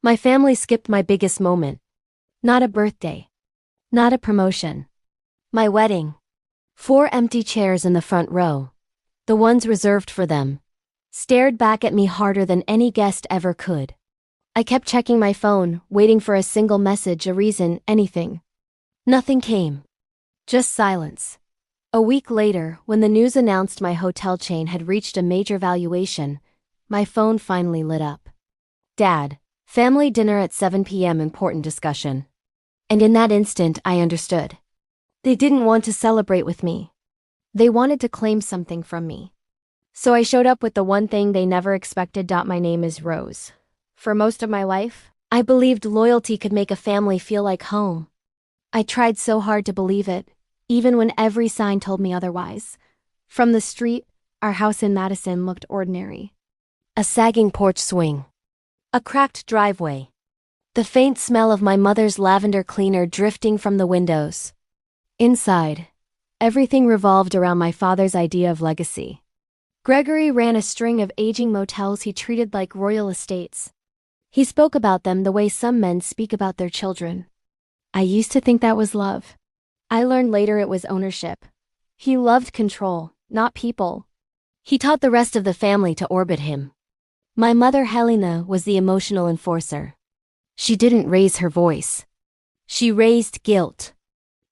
My family skipped my biggest moment. Not a birthday. Not a promotion. My wedding. 4 empty chairs in the front row, the ones reserved for them, stared back at me harder than any guest ever could. I kept checking my phone, waiting for a single message, a reason, anything. Nothing came. Just silence. A week later, when the news announced my hotel chain had reached a major valuation, my phone finally lit up. Dad, family dinner at 7 p.m. important discussion. And in that instant, I understood. They didn't want to celebrate with me. They wanted to claim something from me. So I showed up with the one thing they never expected. My name is Rose. For most of my life, I believed loyalty could make a family feel like home. I tried so hard to believe it, even when every sign told me otherwise. From the street, our house in Madison looked ordinary. A sagging porch swing. A cracked driveway. The faint smell of my mother's lavender cleaner drifting from the windows. Inside, everything revolved around my father's idea of legacy. Gregory ran a string of aging motels he treated like royal estates. He spoke about them the way some men speak about their children. I used to think that was love. I learned later it was ownership. He loved control, not people. He taught the rest of the family to orbit him. My mother Helena was the emotional enforcer. She didn't raise her voice. She raised guilt.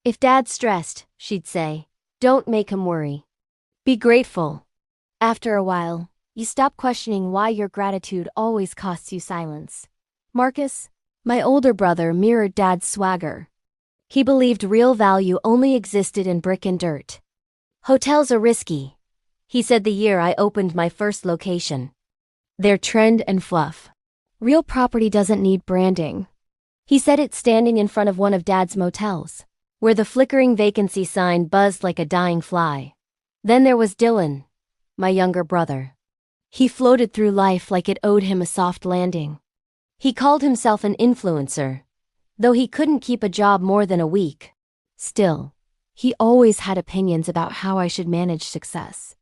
If Dad's stressed, she'd say, don't make him worry. Be grateful. After a while, you stop questioning why your gratitude always costs you silence. Marcus, my older brother, mirrored Dad's swagger. He believed real value only existed in brick and dirt. Hotels are risky, he said the year I opened my first location. They're trend and fluff. Real property doesn't need branding. He said it standing in front of one of Dad's motels, where the flickering vacancy sign buzzed like a dying fly. Then there was Dylan, my younger brother. He floated through life like it owed him a soft landing. He called himself an influencer, though he couldn't keep a job more than a week. Still, he always had opinions about how I should manage success.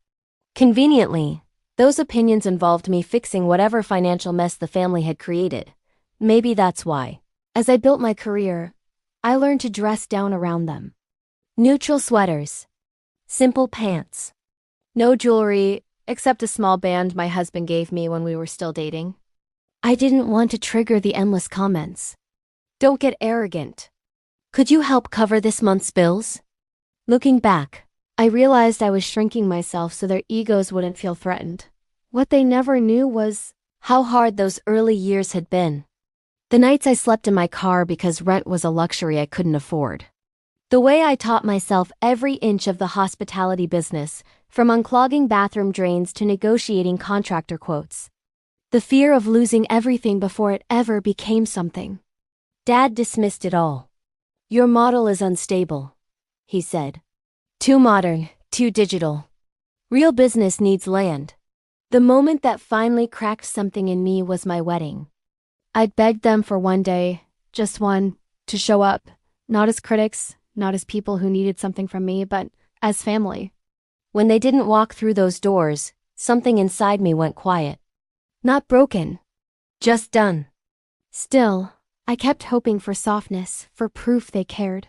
Conveniently, those opinions involved me fixing whatever financial mess the family had created. Maybe that's why, as I built my career, I learned to dress down around them. Neutral sweaters. Simple pants. No jewelry, except a small band my husband gave me when we were still dating. I didn't want to trigger the endless comments. Don't get arrogant. Could you help cover this month's bills? Looking back, I realized I was shrinking myself so their egos wouldn't feel threatened. What they never knew was how hard those early years had been. The nights I slept in my car because rent was a luxury I couldn't afford. The way I taught myself every inch of the hospitality business, from unclogging bathroom drains to negotiating contractor quotes. The fear of losing everything before it ever became something. Dad dismissed it all. Your model is unstable, he said. Too modern, too digital. Real business needs land. The moment that finally cracked something in me was my wedding. I'd begged them for one day, just one, to show up, not as critics, not as people who needed something from me, but as family. When they didn't walk through those doors, something inside me went quiet. Not broken. Just done. Still, I kept hoping for softness, for proof they cared.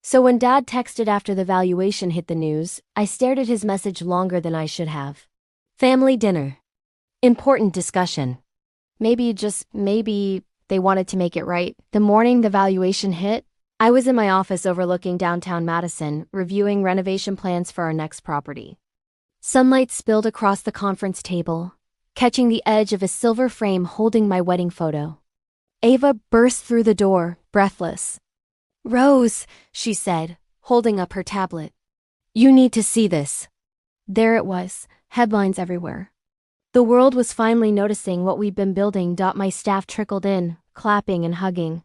So when Dad texted after the valuation hit the news, I stared at his message longer than I should have. Family dinner. Important discussion. Maybe, just maybe, they wanted to make it right. The morning the valuation hit, I was in my office overlooking downtown Madison, reviewing renovation plans for our next property. Sunlight spilled across the conference table, catching the edge of a silver frame holding my wedding photo. Ava burst through the door, breathless. Rose, she said, holding up her tablet. You need to see this. There it was, headlines everywhere. The world was finally noticing what we'd been building. My staff trickled in, clapping and hugging.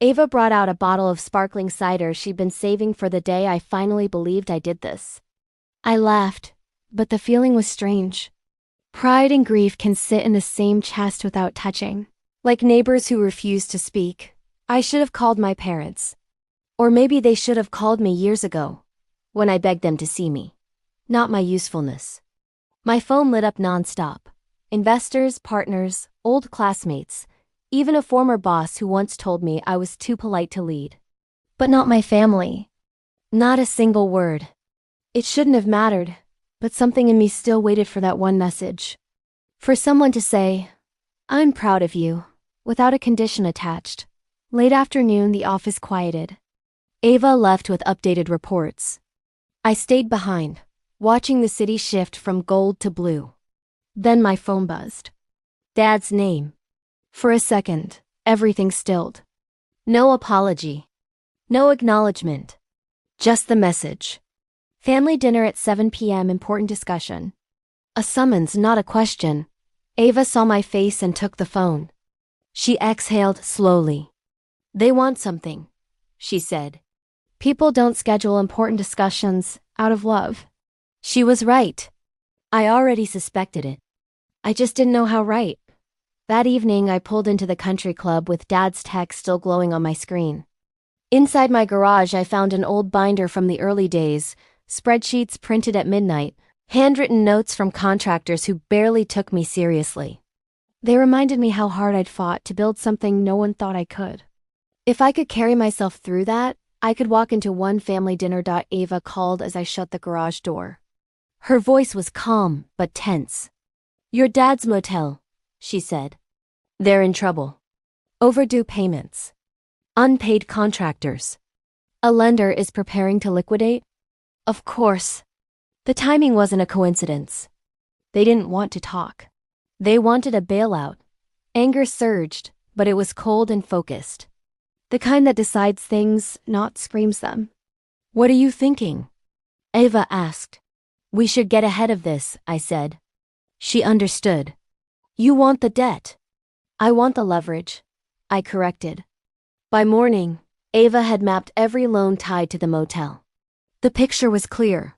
Ava brought out a bottle of sparkling cider she'd been saving for the day I finally believed I did this. I laughed, but the feeling was strange. Pride and grief can sit in the same chest without touching. Like neighbors who refuse to speak. I should have called my parents. Or maybe they should have called me years ago, when I begged them to see me. Not my usefulness. My phone lit up nonstop. Investors, partners, old classmates, Even a former boss who once told me I was too polite to lead. But not my family. Not a single word. It shouldn't have mattered, but something in me still waited for that one message. For someone to say, "I'm proud of you," without a condition attached. Late afternoon, the office quieted. Ava left with updated reports. I stayed behind, watching the city shift from gold to blue. Then my phone buzzed. Dad's name. For a second, everything stilled. No apology. No acknowledgement. Just the message. Family dinner at 7 p.m. Important discussion. A summons, not a question. Ava saw my face and took the phone. She exhaled slowly. "They want something," she said. "People don't schedule important discussions out of love." She was right. I already suspected it. I just didn't know how right. That evening, I pulled into the country club with Dad's text still glowing on my screen. Inside my garage, I found an old binder from the early days, spreadsheets printed at midnight, handwritten notes from contractors who barely took me seriously. They reminded me how hard I'd fought to build something no one thought I could. If I could carry myself through that, I could walk into one family dinner. Ava called as I shut the garage door. Her voice was calm but tense. "Your dad's motel," she said. "They're in trouble. Overdue payments. Unpaid contractors. A lender is preparing to liquidate." Of course. The timing wasn't a coincidence. They didn't want to talk. They wanted a bailout. Anger surged, but it was cold and focused. The kind that decides things, not screams them. "What are you thinking?" Ava asked. "We should get ahead of this," I said. She understood. "You want the debt. I want the leverage," I corrected. By morning, Ava had mapped every loan tied to the motel. The picture was clear.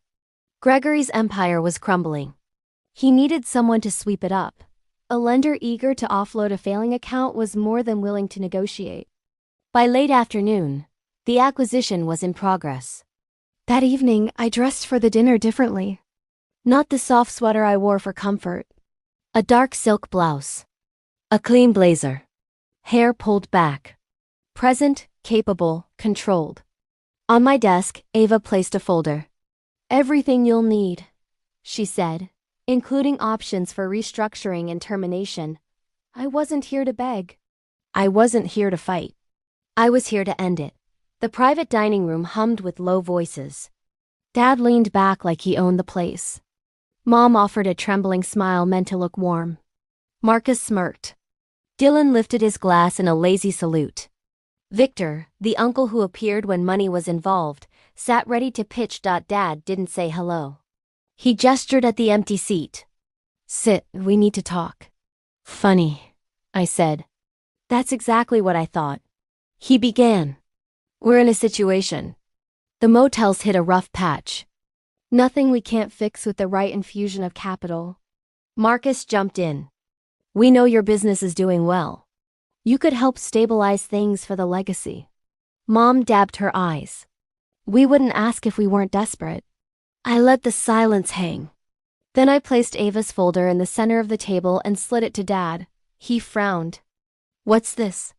Gregory's empire was crumbling. He needed someone to sweep it up. A lender eager to offload a failing account was more than willing to negotiate. By late afternoon, the acquisition was in progress. That evening, I dressed for the dinner differently. Not the soft sweater I wore for comfort. A dark silk blouse. A clean blazer. Hair pulled back. Present, capable, controlled. On my desk, Ava placed a folder. "Everything you'll need," she said, including options for restructuring and termination. I wasn't here to beg. I wasn't here to fight. I was here to end it. The private dining room hummed with low voices. Dad leaned back like he owned the place. Mom offered a trembling smile meant to look warm. Marcus smirked. Dylan lifted his glass in a lazy salute. Victor, the uncle who appeared when money was involved, sat ready to pitch. Dad didn't say hello. He gestured at the empty seat. "Sit, we need to talk." "Funny," I said. "That's exactly what I thought." He began. "We're in a situation. The motel's hit a rough patch. Nothing we can't fix with the right infusion of capital." Marcus jumped in. "We know your business is doing well. You could help stabilize things for the legacy." Mom dabbed her eyes. "We wouldn't ask if we weren't desperate." I let the silence hang. Then I placed Ava's folder in the center of the table and slid it to Dad. He frowned. "What's this?"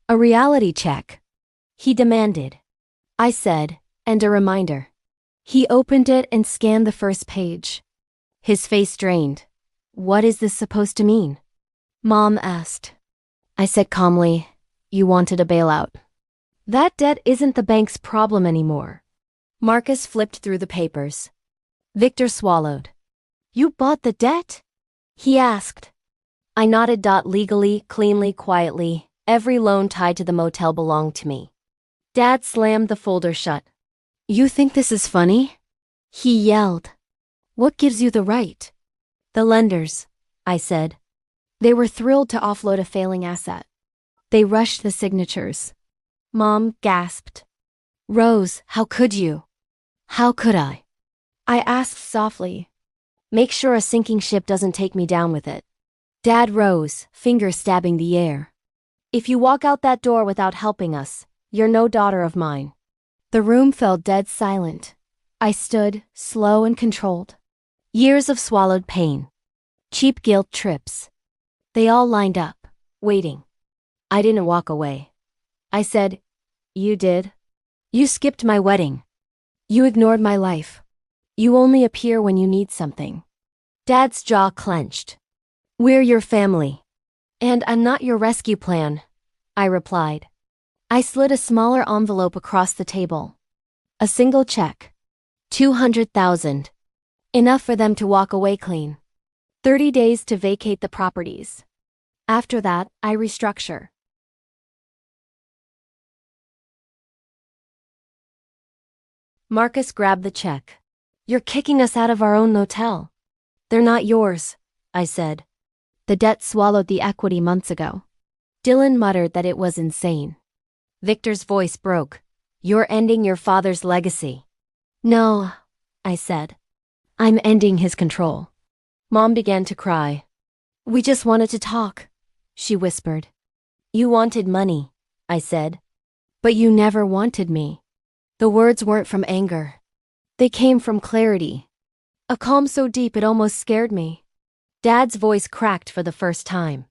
"A reality check," he demanded. I said, "And a reminder." He opened it and scanned the first page. His face drained. "What is this supposed to mean?" Mom asked. I said calmly, "You wanted a bailout. That debt isn't the bank's problem anymore." Marcus flipped through the papers. Victor swallowed. "You bought the debt?" he asked. I nodded. Legally, cleanly, quietly, every loan tied to the motel belonged to me. Dad slammed the folder shut. "You think this is funny?" he yelled. "What gives you the right?" "The lenders," I said. They were thrilled to offload a failing asset. They rushed the signatures. Mom gasped. "Rose, how could you?" "How could I?" I asked softly. "Make sure a sinking ship doesn't take me down with it." Dad rose, finger stabbing the air. "If you walk out that door without helping us, you're no daughter of mine." The room fell dead silent. I stood, slow and controlled. Years of swallowed pain. Cheap guilt trips. They all lined up, waiting. I didn't walk away. I said, "You did? You skipped my wedding. You ignored my life. You only appear when you need something." Dad's jaw clenched. "We're your family. And I'm not your rescue plan," I replied. I slid a smaller envelope across the table. A single check. 200,000. Enough for them to walk away clean. 30 days to vacate the properties. After that, I restructure. Marcus grabbed the check. "You're kicking us out of our own motel." "They're not yours," I said. "The debt swallowed the equity months ago." Dylan muttered that it was insane. Victor's voice broke. "You're ending your father's legacy." "No," I said. "I'm ending his control." Mom began to cry. "We just wanted to talk," she whispered. "You wanted money," I said. "But you never wanted me." The words weren't from anger. They came from clarity. A calm so deep it almost scared me. Dad's voice cracked for the first time.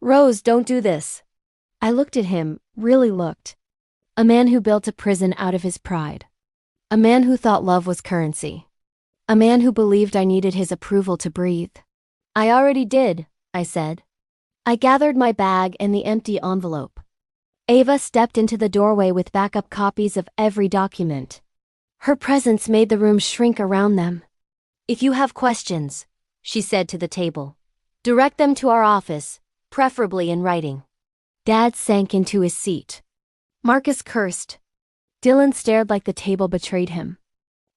"Rose, don't do this." I looked at him, really looked. A man who built a prison out of his pride. A man who thought love was currency. A man who believed I needed his approval to breathe. "I already did," I said. I gathered my bag and the empty envelope. Ava stepped into the doorway with backup copies of every document. Her presence made the room shrink around them. "If you have questions," she said to the table, "direct them to our office, preferably in writing." Dad sank into his seat. Marcus cursed. Dylan stared like the table betrayed him.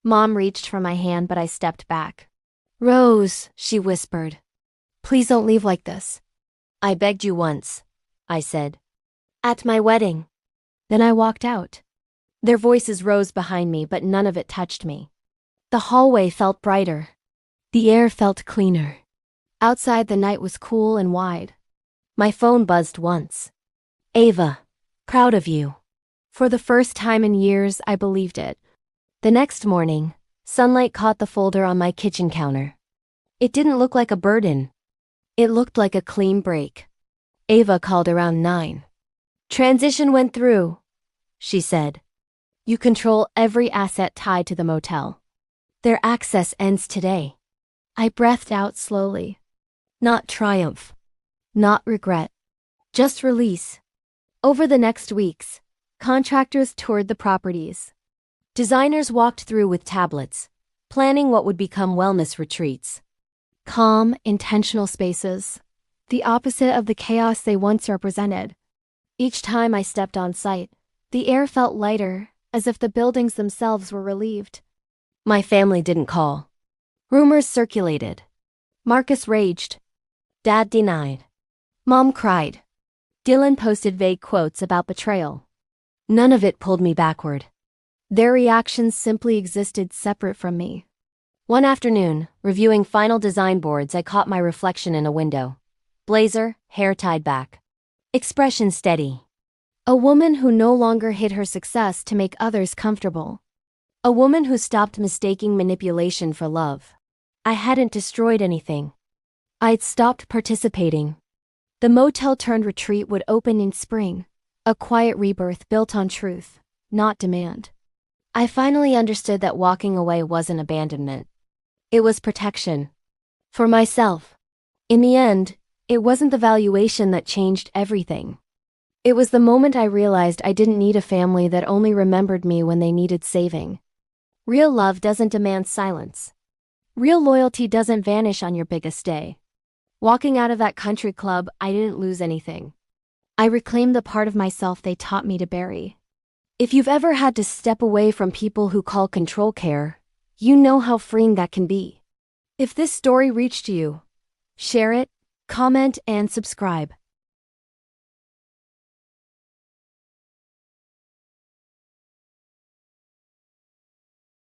Mom reached for my hand, but I stepped back. "Rose," she whispered. "Please don't leave like this." "I begged you once," I said. "At my wedding." Then I walked out. Their voices rose behind me, but none of it touched me. The hallway felt brighter. The air felt cleaner. Outside the night was cool and wide. My phone buzzed once. "Ava, proud of you." For the first time in years, I believed it. The next morning, sunlight caught the folder on my kitchen counter. It didn't look like a burden. It looked like a clean break. Ava called around 9. "Transition went through," she said. "You control every asset tied to the motel. Their access ends today." I breathed out slowly. Not triumph. Not regret. Just release. Over the next weeks, contractors toured the properties. Designers walked through with tablets, planning what would become wellness retreats. Calm, intentional spaces. The opposite of the chaos they once represented. Each time I stepped on site, the air felt lighter, as if the buildings themselves were relieved. My family didn't call. Rumors circulated. Marcus raged. Dad denied. Mom cried. Dylan posted vague quotes about betrayal. None of it pulled me backward. Their reactions simply existed separate from me. One afternoon, reviewing final design boards, I caught my reflection in a window. Blazer, hair tied back. Expression steady. A woman who no longer hid her success to make others comfortable. A woman who stopped mistaking manipulation for love. I hadn't destroyed anything. I'd stopped participating. The motel-turned-retreat would open in spring. A quiet rebirth built on truth, not demand. I finally understood that walking away wasn't abandonment. It was protection. For myself. In the end, it wasn't the valuation that changed everything. It was the moment I realized I didn't need a family that only remembered me when they needed saving. Real love doesn't demand silence. Real loyalty doesn't vanish on your biggest day. Walking out of that country club, I didn't lose anything. I reclaimed the part of myself they taught me to bury. If you've ever had to step away from people who call control care, you know how freeing that can be. If this story reached you, share it, comment, and subscribe.